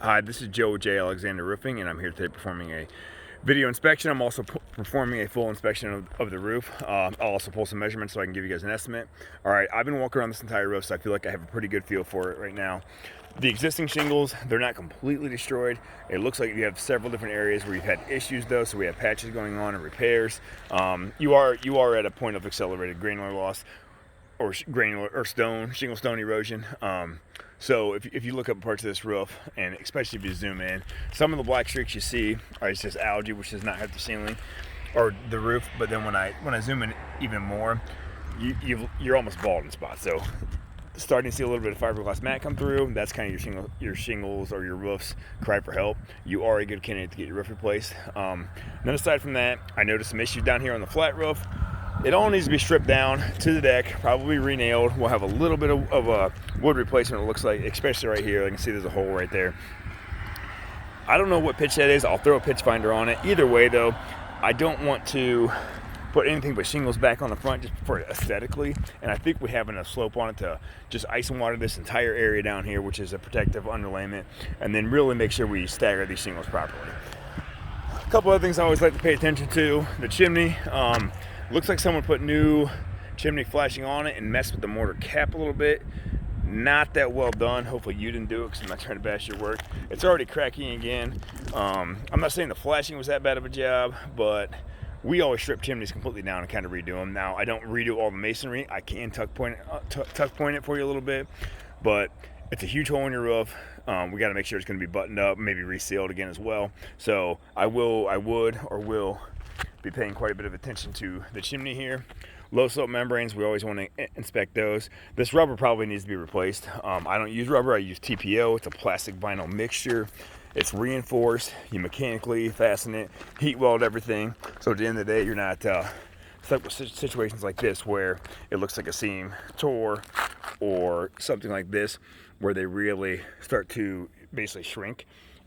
Hi, this is Joe with J. Alexander Roofing, and I'm here today performing a video inspection. I'm also performing a full inspection of the roof. I'll also pull some measurements so I can give you guys an estimate. All right, I've been walking around this entire roof, so I feel like I have a pretty good feel for it right now. The existing shingles, they're not completely destroyed. It looks like you have several different areas where you've had issues though, so we have patches going on and repairs. You are at a point of accelerated granular loss, or granular or shingle stone erosion. So if you look up parts of this roof, and especially if you zoom in, some of the black streaks you see are just algae, which does not have the ceiling or the roof. But then when I zoom in even more, you're almost bald in spots. So starting to see a little bit of fiberglass mat come through. That's kind of your shingles or your roof's cry for help. You are a good candidate to get your roof replaced. Then aside from that, I noticed some issues down here on the flat roof. It all needs to be stripped down to the deck, probably re-nailed. We'll have a little bit of a wood replacement, it looks like, especially right here. I can see there's a hole right there. I don't know what pitch that is. I'll throw a pitch finder on it. Either way though, I don't want to put anything but shingles back on the front just for aesthetically. And I think we have enough slope on it to just ice and water this entire area down here, which is a protective underlayment, and then really make sure we stagger these shingles properly. A couple other things I always like to pay attention to: the chimney. Looks like someone put new chimney flashing on it and messed with the mortar cap a little bit. Not that well done. Hopefully you didn't do it, because I'm not trying to bash your work. It's already cracking again. I'm not saying the flashing was that bad of a job, but we always strip chimneys completely down and kind of redo them. Now, I don't redo all the masonry. I can tuck point it for you a little bit, but it's a huge hole in your roof. We got to make sure it's going to be buttoned up, maybe resealed again as well. So I will be paying quite a bit of attention to the chimney here. Low slope membranes, we always want to inspect those. This rubber probably needs to be replaced. I don't use rubber, I use TPO. It's a plastic vinyl mixture. It's reinforced. You mechanically fasten it, heat weld everything. So at the end of the day, you're not stuck with situations like this where it looks like a seam tore, or something like this where they really start to basically shrink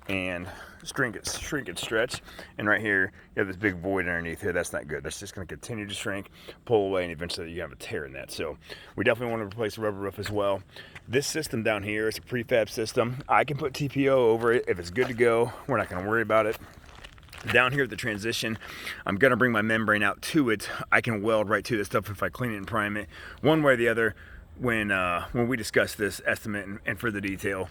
and shrink and stretch. And right here you have this big void underneath here. That's not good. That's just going to continue to shrink, pull away, and eventually you have a tear in that. So we definitely want to replace the rubber roof as well. This system down here is a prefab system. I can put TPO over it if it's good to go. We're not going to worry about it. Down here at the transition, I'm going to bring my membrane out to it. I can weld right to this stuff if I clean it and prime it. One way or the other, when we discuss this estimate and further detail,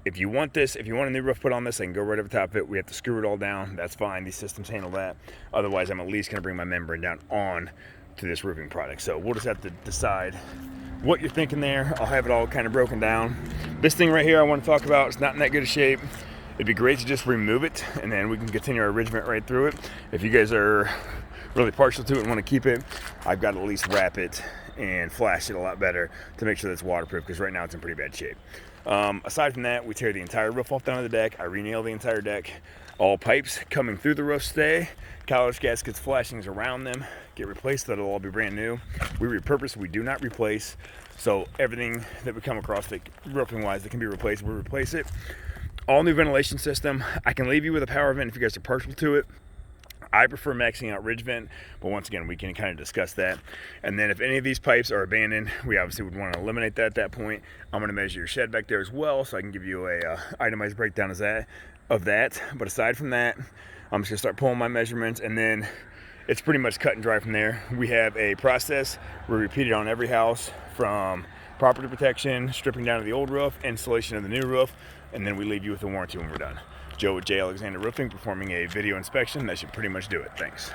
if you want a new roof put on this, I can go right over top of it. We have to screw it all down. That's fine. These systems handle that. Otherwise, I'm at least going to bring my membrane down on to this roofing product. So we'll just have to decide what you're thinking there. I'll have it all kind of broken down. This thing right here I want to talk about, it's not in that good a shape. It'd be great to just remove it, and then we can continue our ridgement right through it. If you guys are really partial to it and want to keep it, I've got to at least wrap it and flash it a lot better to make sure that it's waterproof, because right now it's in pretty bad shape. Aside from that, we tear the entire roof off down to the deck. I re-nail the entire deck. All pipes coming through the roof stay. Cowlage gaskets, flashings around them get replaced. That'll all be brand new. We repurpose, we do not replace. So everything that we come across that roofing wise that can be replaced, we replace it. All new ventilation system. I can leave you with a power vent if you guys are partial to it. I prefer maxing out ridge vent, but once again, we can kind of discuss that. And then if any of these pipes are abandoned, we obviously would want to eliminate that at that point. I'm going to measure your shed back there as well, so I can give you a itemized breakdown of that. But aside from that, I'm just going to start pulling my measurements, and then it's pretty much cut and dry from there. We have a process. We repeat it on every house, from property protection, stripping down to the old roof, installation of the new roof, and then we leave you with a warranty when we're done. Joe with J. Alexander Roofing, performing a video inspection. That should pretty much do it. Thanks.